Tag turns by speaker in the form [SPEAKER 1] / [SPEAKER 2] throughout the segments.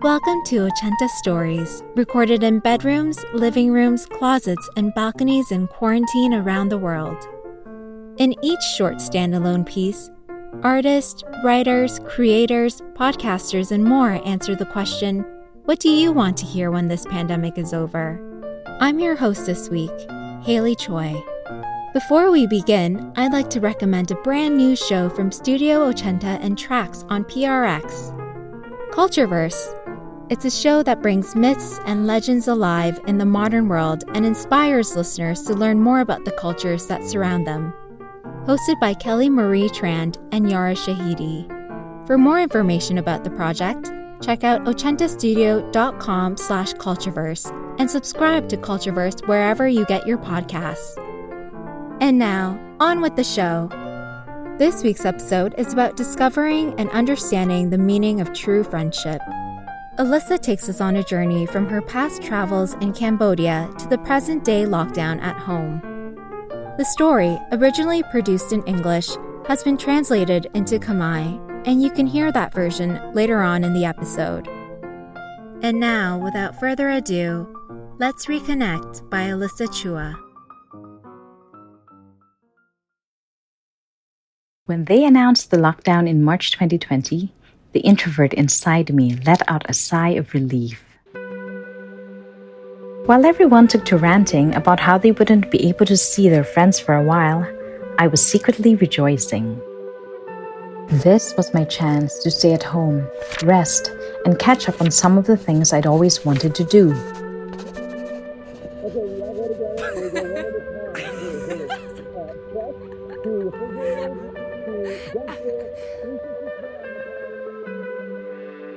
[SPEAKER 1] Welcome to Ochenta Stories, recorded in bedrooms, living rooms, closets, and balconies in quarantine around the world. In each short standalone piece, artists, writers, creators, podcasters, and more answer the question, what do you want to hear when this pandemic is over? I'm your host this week, Haley Choi. Before we begin, I'd like to recommend a brand new show from Studio Ochenta and Tracks on PRX, Cultureverse. It's a show that brings myths and legends alive in the modern world and inspires listeners to learn more about the cultures that surround them. Hosted by Kelly Marie Trand and Yara Shahidi. For more information about the project, check out ochentastudio.com/cultureverse and subscribe to Cultureverse wherever you get your podcasts. And now, on with the show. This week's episode is about discovering and understanding the meaning of true friendship. Alyssa takes us on a journey from her past travels in Cambodia to the present-day lockdown at home. The story, originally produced in English, has been translated into Khmer, and you can hear that version later on in the episode. And now, without further ado, let's Reconnect by Alyssa Chua.
[SPEAKER 2] When they announced the lockdown in March 2020, the introvert inside me let out a sigh of relief. While everyone took to ranting about how they wouldn't be able to see their friends for a while, I was secretly rejoicing. This was my chance to stay at home, rest, and catch up on some of the things I'd always wanted to do.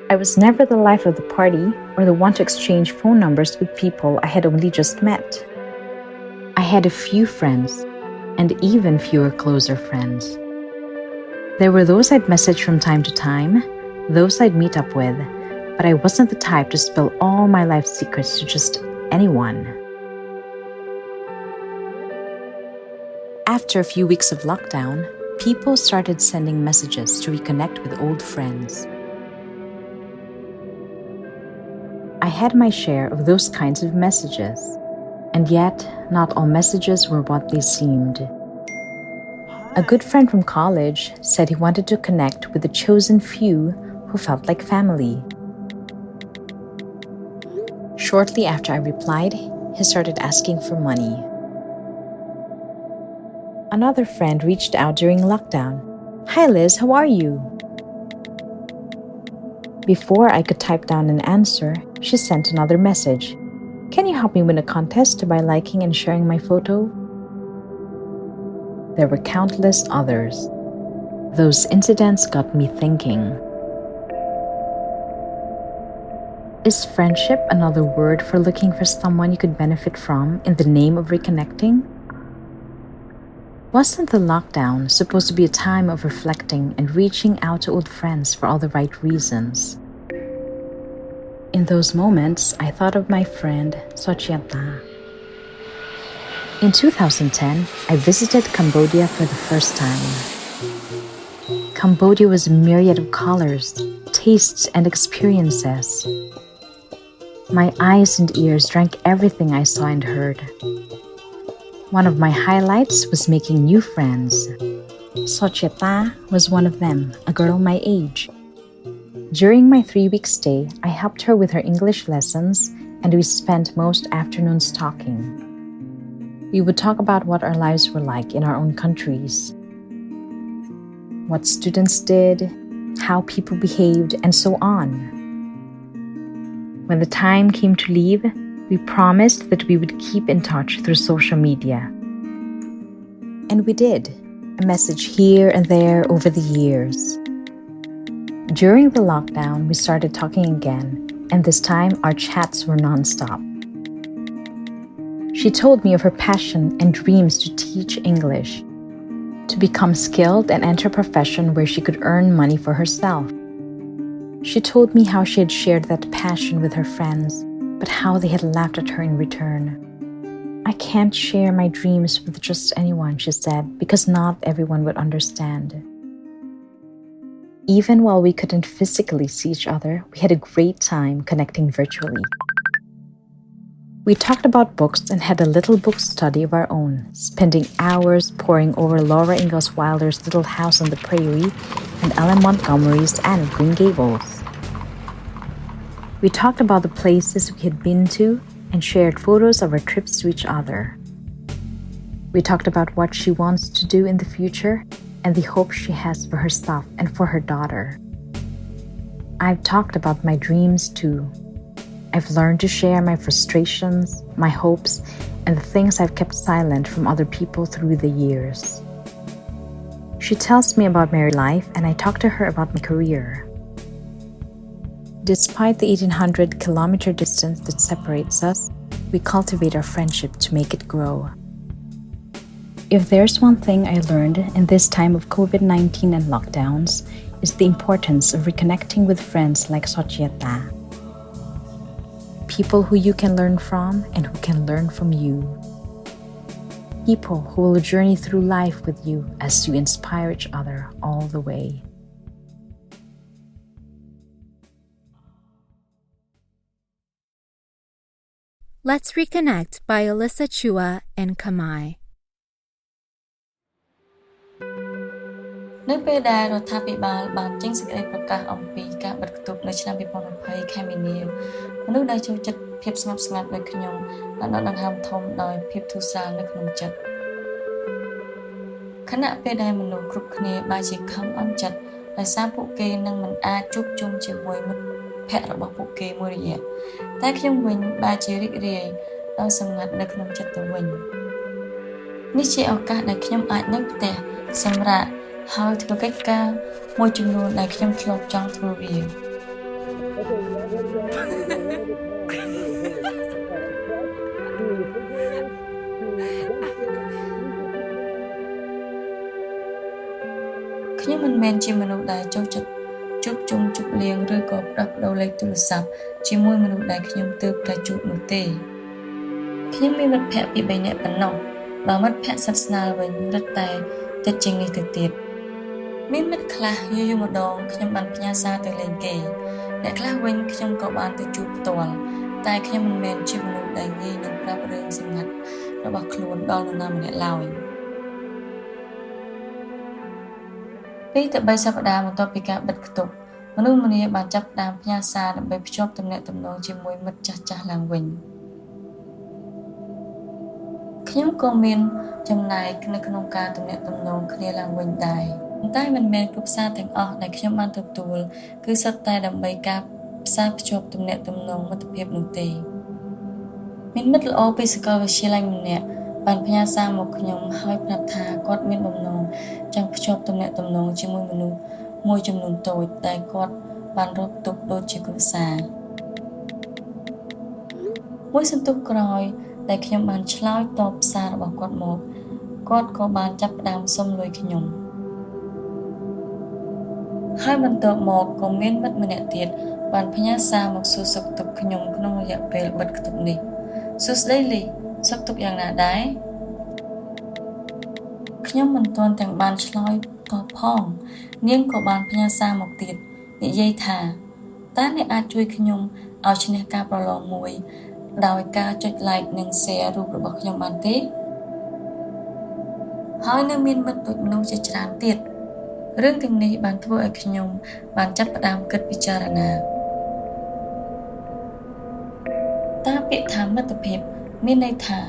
[SPEAKER 2] I was never the life of the party or the one to exchange phone numbers with people I had only just met. I had a few friends, and even fewer closer friends. There were those I'd message from time to time, those I'd meet up with, but I wasn't the type to spill all my life secrets to just anyone. After a few weeks of lockdown, people started sending messages to reconnect with old friends. I had my share of those kinds of messages, and yet not all messages were what they seemed. A good friend from college said he wanted to connect with the chosen few who felt like family. Shortly after I replied, he started asking for money. Another friend reached out during lockdown. "Hi Liz, how are you?" Before I could type down an answer, she sent another message. "Can you help me win a contest by liking and sharing my photo?" There were countless others. Those incidents got me thinking. Is friendship another word for looking for someone you could benefit from in the name of reconnecting? Wasn't the lockdown supposed to be a time of reflecting and reaching out to old friends for all the right reasons? In those moments, I thought of my friend Sochiata. In 2010, I visited Cambodia for the first time. Cambodia was a myriad of colors, tastes, and experiences. My eyes and ears drank everything I saw and heard. One of my highlights was making new friends. Sochiata was one of them, a girl my age. During my 3-week stay, I helped her with her English lessons, and we spent most afternoons talking. We would talk about what our lives were like in our own countries, what students did, how people behaved, and so on. When the time came to leave, we promised that we would keep in touch through social media. And we did, a message here and there over the years. During the lockdown, we started talking again, and this time our chats were nonstop. She told me of her passion and dreams to teach English, to become skilled and enter a profession where she could earn money for herself. She told me how she had shared that passion with her friends, but how they had laughed at her in return. "I can't share my dreams with just anyone," she said, "because not everyone would understand." Even while we couldn't physically see each other, we had a great time connecting virtually. We talked about books and had a little book study of our own, spending hours poring over Laura Ingalls Wilder's Little House on the Prairie and Ellen Montgomery's Anne of Green Gables. We talked about the places we had been to and shared photos of our trips to each other. We talked about what she wants to do in the future and the hope she has for herself and for her daughter. I've talked about my dreams too. I've learned to share my frustrations, my hopes, and the things I've kept silent from other people through the years. She tells me about married life, and I talk to her about my career. Despite the 1,800-kilometer distance that separates us, we cultivate our friendship to make it grow. If there's one thing I learned in this time of COVID-19 and lockdowns, it's the importance of reconnecting with friends like Sochieta. People who you can learn from and who can learn from you. People who will journey through life with you as you inspire each other all the way.
[SPEAKER 1] Let's Reconnect by Alyssa Chua and Khmer.
[SPEAKER 3] នៅពេលដែលរដ្ឋាភិបាលបានចេញសេចក្តីប្រកាសអំពីការបិទគប់នៅឆ្នាំ2020ខែមីនាមនុស្សដែលចូលចិត្តភាពស្ងប់ស្ងាត់ដូចខ្ញុំបានដកដង្ហើមធំដោយភាពធូរស្រាលនៅក្នុងចិត្តខណៈពេលដែលមនុស្សគ្រប់គ្នាបែរជាខំអន់ចិត្តដោយសារពួកគេនឹងមិនអាចជួបជុំជាមួយមិត្តភក្តិរបស់ពួកគេមួយរយៈតែខ្ញុំវិញបែរជារីករាយដោយសម្ងាត់នៅក្នុងចិត្តទៅវិញនេះជាឱកាសដែលខ្ញុំអាចនៅផ្ទះសម្រាប់ហើយធ្វើកិច្ចការមួយចំនួនដែលខ្ញុំធ្លាប់ចង់ធ្វើវាខ្ញុំមិនមែនជាមនុស្សដែលចូលចិត្តជួបជុំជប់លៀងឬក៏ផ្ដោះប្ដូរលេខទូរស័ព្ទជាមួយមនុស្សដែលខ្ញុំទើបតែជួបនោះទេខ្ញុំមានមិត្តភក្តិពី3នាក់ប៉ុណ្ណោះបើមិត្តភក្តិសិតស្នាលវិញរឹតតែតិចជាងនេះទៅទៀតមានមិត្តខ្លះយូរម្ដងខ្ញុំបានផ្ញើសារទៅលេងគេអ្នកខ្លះវិញខ្ញុំក៏បានទៅជួបផ្ទាល់តែខ្ញុំមិនមែនជាមនុស្សដែលងាយនឹងប្រាប់រឿងសម្ងាត់របស់ខ្លួនដល់នរណាម្នាក់ឡើយ2ទៅ3សប្តាហ៍បន្ទាប់ពីការបិទគប់មនុស្សម្នាបានចាប់ផ្ដើមផ្ញើសារដើម្បីភ្ជាប់ទំនាក់ទំនងជាមួយមិត្តចាស់ៗឡើងវិញខ្ញុំក៏មានចំណែកនៅក្នុងការទំនាក់ទំនងគ្នាឡើងវិញដែរតែមិនមែនគ្រប់សារទាំងអស់ដែលខ្ញុំបានទទួលគឺសុទ្ធតែដើម្បីការផ្សារភ្ជាប់ទំនាក់ទំនងមិត្តភាពនោះទេមានមិត្តល្អពីសាកលវិទ្យាល័យម្នាក់បានផ្ញើសារមកខ្ញុំហើយប្រាប់ថាគាត់មានបំណងចង់ភ្ជាប់ទំនាក់ទំនងជាមួយមនុស្សមួយចំនួនតូចតែគាត់បានរកទុកដូចជាគ្រួសារមួយសន្ទុះក្រោយដែលខ្ញុំបានឆ្លើយតបសាររបស់គាត់មកគាត់ក៏បានចាប់ផ្ដើមសុំលុយខ្ញុំហើយបន្ទាប់មកក៏មានមិត្តម្នាក់ទៀតបានផ្ញើសារមកសួរសុខទុក្ខខ្ញុំក្នុងរយៈពេលបិទគប់នេះសួស្ដីលីសុខទុក្ខយ៉ាងណាដែរខ្ញុំមិនទាន់ទាំងបានឆ្លើយតបផងនាងក៏បានផ្ញើសារមកទៀតនិយាយថាតើអ្នកអាចជួយខ្ញុំឲ្យឈ្នះការប្រឡងមួយដោយការចុច like និង share រូបរបស់ខ្ញុំបានទេហើយនៅមានមិត្តដូចនោះជាច្រើនទៀតរឿងទាំងនេះបានធ្វើឲ្យខ្ញុំបានចាប់ផ្ដើមគិតពិចារណាតើពាក្យថាមិត្តភាពមានន័យថា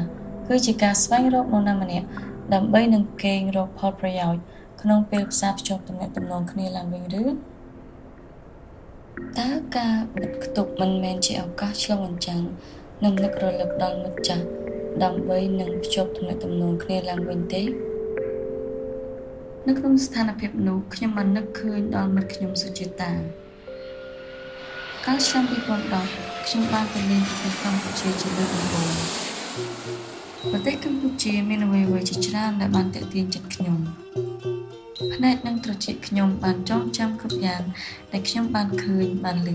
[SPEAKER 3] គឺជាការស្វែងរកនរណាម្នាក់ដើម្បីនឹងកេងរកផលប្រយោជន៍ក្នុងពេលផ្សារភ្ជាប់ទំនាក់ទំនងគ្នាឡើងវិញឬតើការបិទគប់មិនមែនជាឱកាសឆ្លងអញ្ចឹងនឹងនឹករលឹកដល់មិត្តចាស់ដើម្បីនឹងភ្ជាប់ទំនាក់ទំនងគ្នាឡើងវិញទេនៅក្នុងស្ថានភាពនោះខ្ញុំបាននឹកឃើញដល់មិត្តខ្ញុំសុជាតាកាលឆ្នាំ2010ខ្ញុំបានទៅលេងប្រទេសកម្ពុជាជាលើកដំបូងប្រទេសកម្ពុជាមានអ្វីៗជាច្រើនដែលបានទាក់ទាញចិត្តខ្ញុំផ្នែកនិងត្រចៀកខ្ញុំបានចងចាំគ្រប់យ៉ាងដែលខ្ញុំបានឃើញបានឮ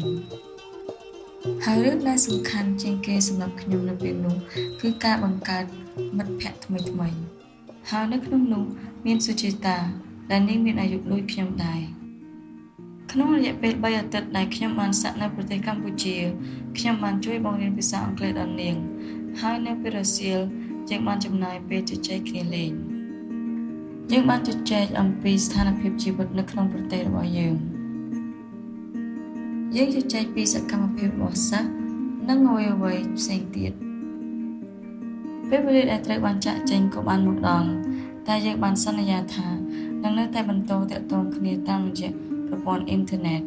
[SPEAKER 3] ហើយរឿងដែលសំខាន់ជាងគេសម្រាប់ខ្ញុំនៅពេលនោះគឺការបង្កើតមិត្តភក្តិថ្មីៗហើយនៅក្នុងនោះមានសុជាតាដែលនាងមានអាយុដូចខ្ញុំដែរ ក្នុងរយៈពេល3អាទិត្យដែលខ្ញុំបានសាក់នៅប្រទេសកម្ពុជាខ្ញុំបានជួយបង្រៀនភាសាអង់គ្លេសដល់នាងហើយនៅពេលរសៀលយើងបានចំណាយពេលជជែកគ្នាលេងយើងបានជជែកអំពីស្ថានភាពជីវិតនៅក្នុងប្រទេសរបស់យើងជជែកពីសកម្មភាពរបស់សិស្សនិងអ្វីៗផ្សេងទៀតពេលវេលាដែលត្រូវបានចាក់ចេញក៏បានមកដល់តែយើងបានសន្យាថានឹងនៅតែបន្តទាក់ទងគ្នាតាមរយៈប្រព័ន្ធអ៊ីនធឺណិត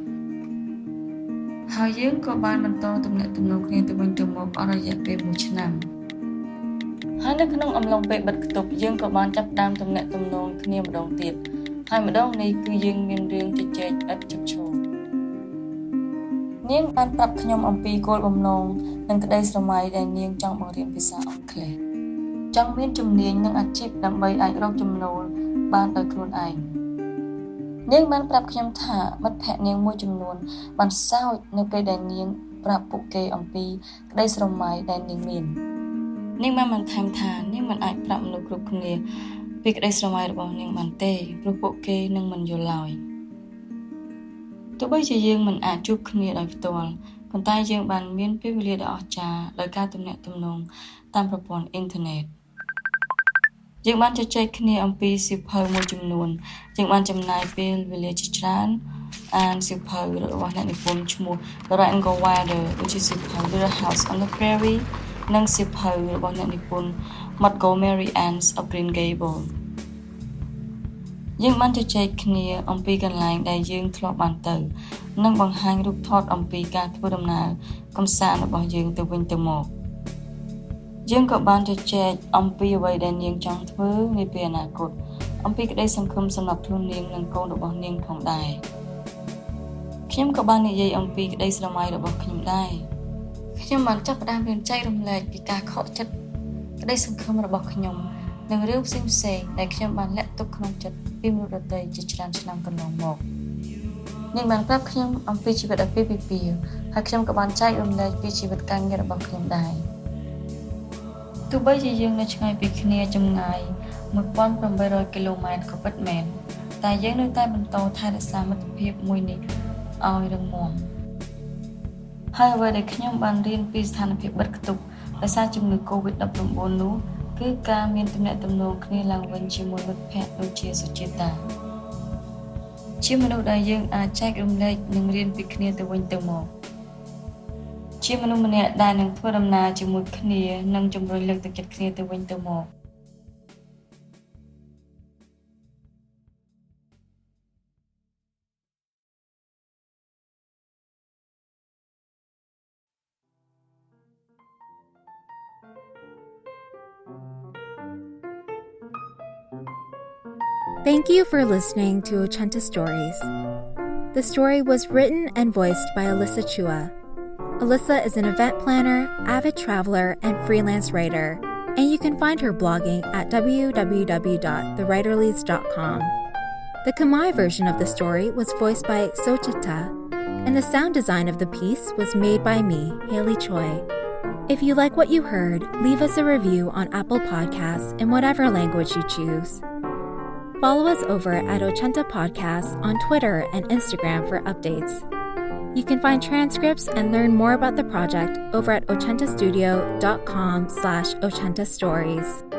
[SPEAKER 3] ហើយយើងក៏បានបន្តទំនាក់ទំនងគ្នាទៅវិញទៅមកអស់រយៈពេល1ឆ្នាំហើយនៅក្នុងអំឡុងពេលបិទគប់យើងក៏បានចាប់ផ្ដើមទំនាក់ទំនងគ្នាម្ដងទៀតហើយម្ដងនេះគឺយើងមានរឿងជជែកឥតឈប់ឈរនាងបានប្រាប់ខ្ញុំអំពីគោលបំណងនិងក្តីស្រមៃដែលនាងចង់បង្រៀនភាសាអង់គ្លេសចង់មានជំនាញនិងអាជីពដើម្បីអាចរកចំណូលបានដោយខ្លួនឯងនាងបានប្រាប់ខ្ញុំថាមិត្តភក្តិនាងមួយចំនួនបានសើចនៅពេលដែលនាងប្រាប់ពួកគេអំពីក្តីស្រមៃដែលនាងមាននាងបានបន្ថែមថានាងមិនអាចប្រាប់មនុស្សគ្រប់គ្នាពីក្តីស្រមៃរបស់នាងបានទេព្រោះពួកគេនឹងមិនយល់ឡើយទោះបីជាយើងមិនអាចជួបគ្នាដោយផ្ទាល់ប៉ុន្តែយើងបានមានពេលវេលាដ៏អស្ចារ្យដោយការទំនាក់ទំនងតាមប្រព័ន្ធអ៊ីនធឺណិតយើងបានជជែកគ្នាអំពីសៀវភៅមួយចំនួនយើងបានចំណាយពេលវេលាជាច្រើនអានសៀវភៅរបស់អ្នកនិពន្ធឈ្មោះ Reconnect ដូចជាសៀវភៅ The House on the Prairie និងសៀវភៅរបស់អ្នកនិពន្ធ Montgomery Ann's of Green Gables យើងបានជជែកគ្នាអំពីកន្លែងដែលយើងធ្លាប់បានទៅនិងបង្ហាញរូបថតអំពីការធ្វើដំណើរកម្សាន្តរបស់យើងទៅវិញទៅមកយើងក៏បានជជែកអំពីអ្វីដែលនាងចង់ធ្វើនាពេលអនាគតអំពីក្តីសង្ឃឹមសម្រាប់ខ្លួននាងនិងកូនរបស់នាងផងដែរខ្ញុំក៏បាននិយាយអំពីក្តីស្រមៃរបស់ខ្ញុំដែរខ្ញុំបានចាប់ផ្ដើមរៀនចែករំលែកពីការខកចិត្តក្តីសង្ឃឹមរបស់ខ្ញុំនិងរឿងផ្សេងៗដែលខ្ញុំបានលាក់ទុកក្នុងចិត្តពីមនុស្សដទៃជាច្រើនឆ្នាំកន្លងមកនាងបានប្រាប់ខ្ញុំអំពីជីវិតអាពាហ៍ពិពាហ៍ហើយខ្ញុំក៏បានចែករំលែកពីជីវិតការងាររបស់ខ្ញុំដែរទោះបីជាយើងនៅឆ្ងាយពីគ្នាចម្ងាយ 1,800 គីឡូម៉ែត្រក៏ពិតមែនតែយើងនៅតែបន្តថែរក្សាមិត្តភាពមួយនេះឲ្យរឹងមាំហើយអ្វីដែលខ្ញុំបានរៀនពីស្ថានភាពបិទគប់ដោយសារជំងឺ COVID-19 នោះគឺការមានទំនាក់ទំនងគ្នាឡើងវិញជាមួយមិត្តភក្តិដូចជាសុជាតាជាមនុស្សដែលយើងអាចចែករំលែកនិងរៀនពីគ្នាទៅវិញទៅមកជាមនុស្សម្នាក់ដែលនឹងធ្វើដំណើរជាមួយគ្នានិងជំរុញលើកទឹកចិត្តគ្នាទៅវិញទៅមក
[SPEAKER 1] Thank you for listening to Ochenta Stories. The story was written and voiced by Alyssa Chua. Alyssa is an event planner, avid traveler, and freelance writer, and you can find her blogging at www.thewriterlies.com. The Khmer version of the story was voiced by Sochita, and the sound design of the piece was made by me, Haley Choi. If you like what you heard, leave us a review on Apple Podcasts in whatever language you choose. Follow us over at Ochenta Podcasts on Twitter and Instagram for updates. You can find transcripts and learn more about the project over at ochentastudio.com/ochentastories.